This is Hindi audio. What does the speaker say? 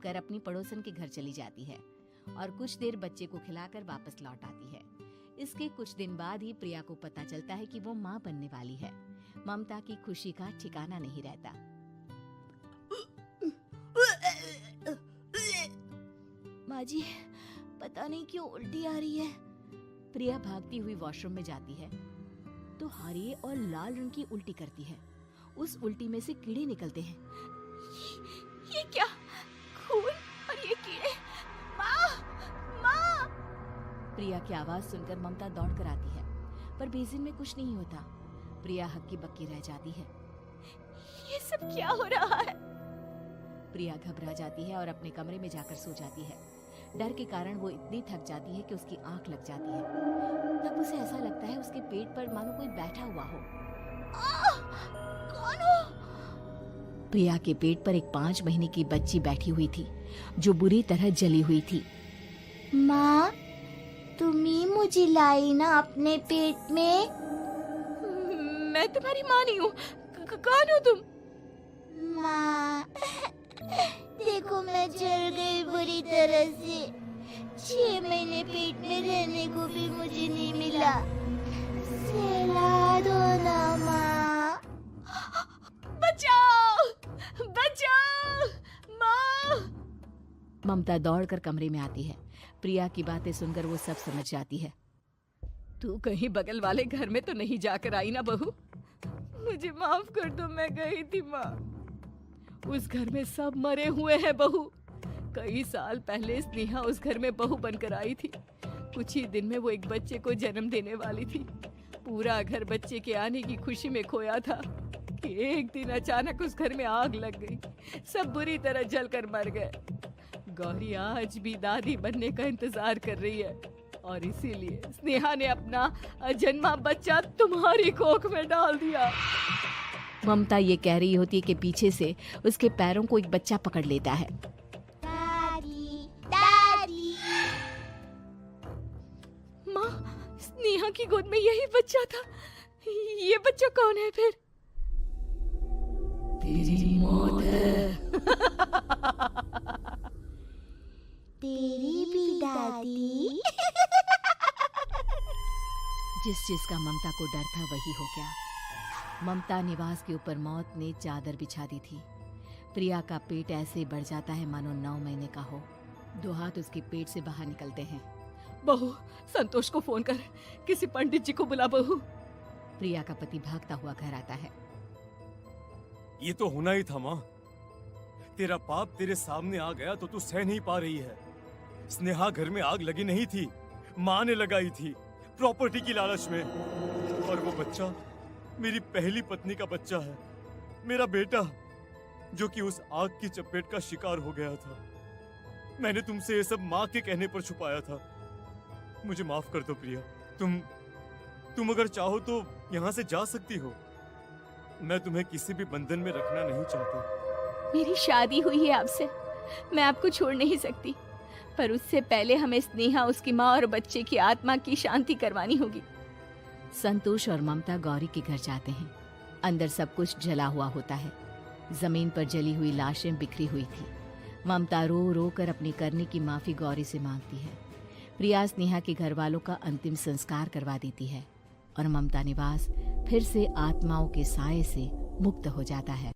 होकर अपनी पड़ोसन के घर चली जाती है और कुछ देर बच्चे को खिलाकर वापस लौट आती है। इसके कुछ दिन बाद ही प्रिया को पता चलता है कि वो माँ बनने वाली है। ममता की खुशी का ठिकाना नहीं रहता। माँ जी, पता नहीं क्यों उल्टी आ रही है। प्रिया भागती हुई वॉशरूम में जाती है तो हरे और लाल रंग की उल्टी करती है। उस उल्टी में से कीड़े निकलते हैं। ये क्या? खून और ये कीड़े! माँ! माँ! प्रिया की आवाज सुनकर ममता दौड़ कर आती है, पर बेसिन में कुछ नहीं होता। प्रिया हक्की बक्की रह जाती है। ये सब क्या हो रहा है? प्रिया घबरा जाती है और अपने कमरे में जाकर सो जाती है। डर के कारण वो इतनी थक जाती है कि उसकी आंख लग जाती है। तब उसे ऐसा लगता है उसके पेट पर मानो कोई बैठा हुआ हो। कौन हो? प्रिया के पेट पर एक 5 महीने की बच्ची बैठी हुई थी जो बुरी तरह जली हुई थी। माँ, तुम ही मुझे लाई ना अपने पेट में? मैं तुम्हारी माँ नहीं हूँ। कौन हो तुम? माँ, देखो मैं जल गई बुरी तरह से। 6 महीने पेट में रहने को भी मुझे नहीं मिला। सहला दो ना माँ। बचाओ! बचाओ! माँ! ममता दौड़कर कमरे में आती है। प्रिया की बातें सुनकर वो सब समझ जाती है। तू कहीं बगल वाले घर में तो नहीं जाकर आई ना बहू? मुझे माफ कर दो, मैं गई थी माँ। उस घर में सब मरे हुए हैं बहू। कई साल पहले स्नेहा उस घर में बहू बनकर आई थी। कुछ ही दिन में वो एक बच्चे को जन्म देने वाली थी। पूरा घर बच्चे के आने की खुशी में खोया था कि एक दिन अचानक उस घर में आग लग गई। सब बुरी तरह जलकर मर गए। गौरी आज भी दादी बनने का इंतजार कर रही है और इसीलिए स्नेहा ने अपना अजन्मा बच्चा तुम्हारी कोख में डाल दिया। ममता ये कह रही होती है कि पीछे से उसके पैरों को एक बच्चा पकड़ लेता है। दादी, दादी। माँ, स्नेहा की गोद में यही बच्चा था। ये बच्चा कौन है फिर? तेरी मौत है। तेरी भी दादी। जिस चीज का ममता को डर था वही हो गया। ममता निवास के ऊपर मौत ने चादर बिछा दी थी। प्रिया का पेट ऐसे बढ़ जाता है मानो 9 महीने का हो। 2 हाथ उसके पेट से बाहर निकलते हैं। बहू, संतोष को फोन कर, किसी पंडित जी को बुला बहू। प्रिया का पति भागता हुआ घर आता है। ये तो होना ही था माँ। तेरा पाप तेरे सामने आ गया तो तू सह नहीं पा रही है। स्नेहा घर में आग लगी नहीं थी, माँ ने लगाई थी, प्रॉपर्टी की लालच में। और वो बच्चा मेरी पहली पत्नी का बच्चा है, मेरा बेटा, जो कि उस आग की चपेट का शिकार हो गया था। मैंने तुमसे ये सब माँ के कहने पर छुपाया था। मुझे माफ कर दो प्रिया। तुम अगर चाहो तो यहाँ से जा सकती हो। मैं तुम्हें किसी भी बंधन में रखना नहीं चाहता। मेरी शादी हुई है आपसे, मैं आपको छोड़ नहीं सकती, पर उससे पहले हमें स्नेहा, उसकी माँ और बच्चे की आत्मा की शांति करवानी होगी। संतोष और ममता गौरी के घर जाते हैं। अंदर सब कुछ जला हुआ होता है। जमीन पर जली हुई लाशें बिखरी हुई थी। ममता रो रो कर अपनी करने की माफी गौरी से मांगती है। प्रिया स्नेहा के घर वालों का अंतिम संस्कार करवा देती है और ममता निवास फिर से आत्माओं के साए से मुक्त हो जाता है।